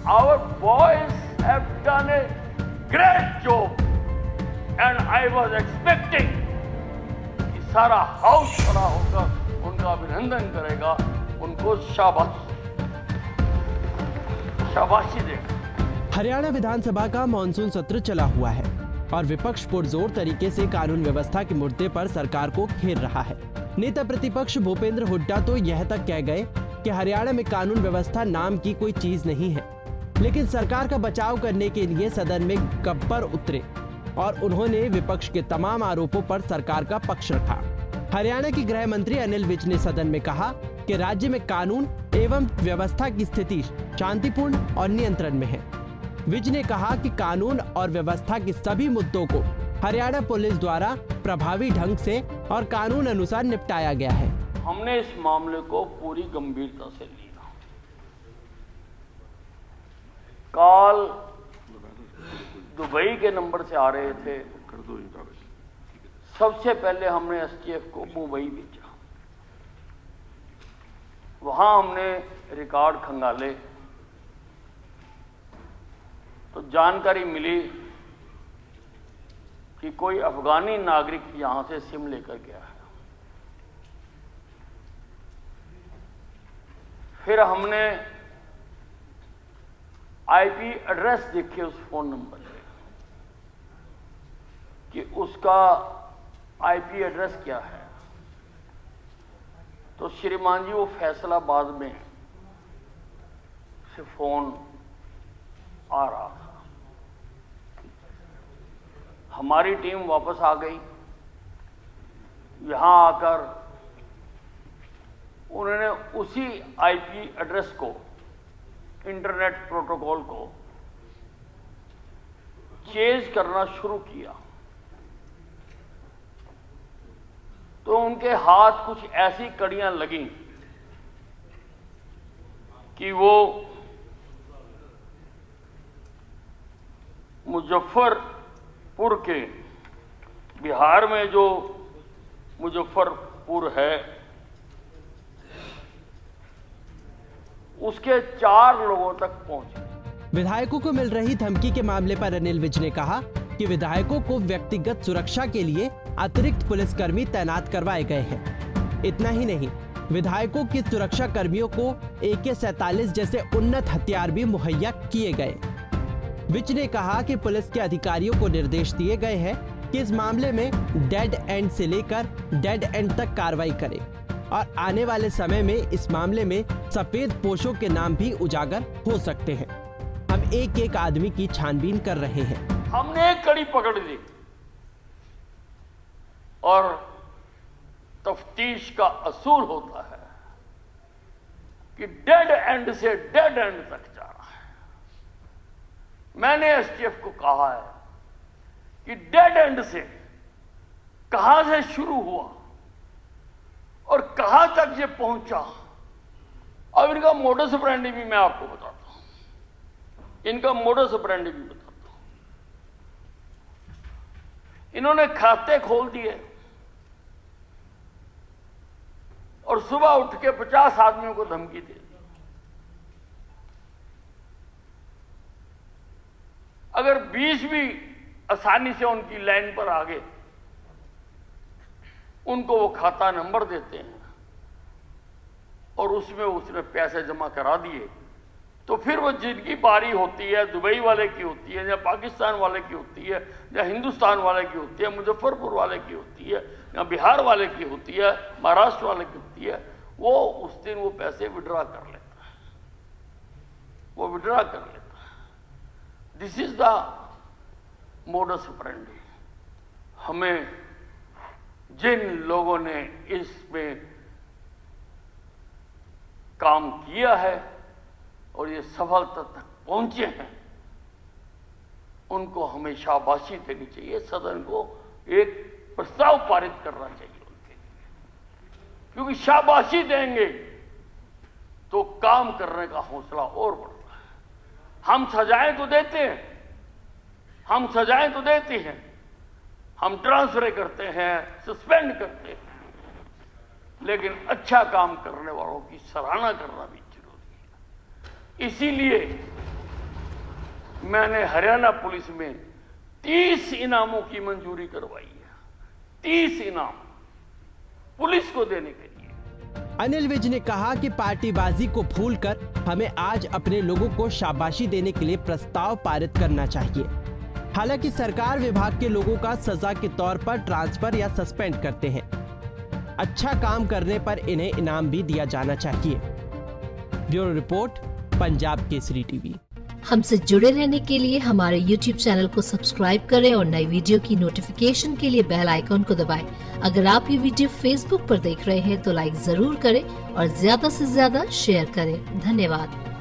our boys have done a great job and I was expecting कि सारा house खड़ा होकर उनका अभिनंदन करेगा, उनको शाबाशी देगा। हरियाणा विधानसभा का मानसून सत्र चला हुआ है और विपक्ष पुरजोर तरीके से कानून व्यवस्था के मुद्दे पर सरकार को घेर रहा है। नेता प्रतिपक्ष भूपेंद्र हुड्डा तो यह तक कह गए कि हरियाणा में कानून व्यवस्था नाम की कोई चीज नहीं है, लेकिन सरकार का बचाव करने के लिए सदन में गब्बर उतरे और उन्होंने विपक्ष के तमाम आरोपों पर सरकार का पक्ष रखा। हरियाणा के गृह मंत्री अनिल विज ने सदन में कहा कि राज्य में कानून एवं व्यवस्था की स्थिति शांतिपूर्ण और नियंत्रण में है। विज ने कहा कि कानून और व्यवस्था के सभी मुद्दों को हरियाणा पुलिस द्वारा प्रभावी ढंग से और कानून अनुसार निपटाया गया है। हमने इस मामले को पूरी गंभीरता से लिया। कॉल दुबई के नंबर से आ रहे थे। सबसे पहले हमने एसटीएफ को मुंबई भेजा। वहां हमने रिकॉर्ड खंगाले तो जानकारी मिली कि कोई अफगानी नागरिक यहां से सिम लेकर गया है। फिर हमने आईपी एड्रेस देखे उस फोन नंबर पे कि उसका आईपी एड्रेस क्या है। तो श्रीमान जी वो फैसलाबाद में से फोन आ रहा था। हमारी टीम वापस आ गई। यहां आकर उन्होंने उसी आईपी एड्रेस को, इंटरनेट प्रोटोकॉल को चेंज करना शुरू किया। तो उनके हाथ कुछ ऐसी कड़ियां लगी कि वो मुजफ्फरपुर के, बिहार में जो मुजफ्फरपुर है, उसके 4 लोगों तक पहुंचे। विधायकों को मिल रही धमकी के मामले पर अनिल विज ने कहा कि विधायकों को व्यक्तिगत सुरक्षा के लिए अतिरिक्त पुलिसकर्मी तैनात करवाए गए हैं। इतना ही नहीं, विधायकों के सुरक्षा कर्मियों को AK-47 जैसे उन्नत हथियार भी मुहैया किए गए। विज ने कहा कि पुलिस के अधिकारियों को निर्देश दिए गए हैं कि इस मामले में डेड एंड से लेकर डेड एंड तक कार्रवाई करें और आने वाले समय में इस मामले में सफेद पोशों के नाम भी उजागर हो सकते हैं। हम एक एक आदमी की छानबीन कर रहे हैं। हमने एक कड़ी पकड़ ली और तफ्तीश का असूल होता है कि डेड एंड से डेड एंड तक जा रहा है। मैंने एसटीएफ को कहा है कि डेड एंड से कहां से शुरू हुआ और कहां तक ये पहुंचा। अब इनका मोडस ऑपरेंडी भी मैं आपको बताता हूं। इनका मोडस ऑपरेंडी भी बताता हूं। इन्होंने खाते खोल दिए और सुबह उठ के 50 आदमियों को धमकी दे दी। अगर 20 भी आसानी से उनकी लाइन पर आ गए, उनको वो खाता नंबर देते हैं और उसमें उसने पैसे जमा करा दिए, तो फिर वो जिनकी बारी होती है, दुबई वाले की होती है या पाकिस्तान वाले की होती है या हिंदुस्तान वाले की होती है, मुजफ्फरपुर वाले की होती है या बिहार वाले की होती है, महाराष्ट्र वाले की होती है, वो उस दिन वो पैसे विड्रॉ कर लेता है। वो विड्रॉ कर लेता है। This is the modus operandi. हमें जिन लोगों ने इसमें काम किया है और ये सफलता तक पहुंचे हैं, उनको हमें शाबाशी देनी चाहिए। सदन को एक प्रस्ताव पारित करना चाहिए उनके लिए, क्योंकि शाबाशी देंगे तो काम करने का हौसला और बढ़ता है। हम सजाएं तो देते हैं, हम सजाएं तो देते हैं, हम ट्रांसफर करते हैं, सस्पेंड करते हैं, लेकिन अच्छा काम करने वालों की सराहना करना भी जरूरी है। इसीलिए मैंने हरियाणा पुलिस में 30 इनामों की मंजूरी करवाई है। 30 इनाम पुलिस को देने के लिए। अनिल विज ने कहा कि पार्टीबाजी को भूलकर हमें आज अपने लोगों को शाबाशी देने के लिए प्रस्ताव पारित करना चाहिए। हालांकि सरकार विभाग के लोगों का सजा के तौर पर ट्रांसफर या सस्पेंड करते हैं। अच्छा काम करने पर इन्हें इनाम भी दिया जाना चाहिए। Bureau report, Punjab Kesari TV. हमसे जुड़े रहने के लिए हमारे YouTube चैनल को सब्सक्राइब करें और नई वीडियो की नोटिफिकेशन के लिए बेल आइकॉन को दबाएं। अगर आप ये वीडियो Facebook पर देख रहे हैं तो लाइक जरूर करें और ज्यादा से ज्यादा शेयर करें। धन्यवाद।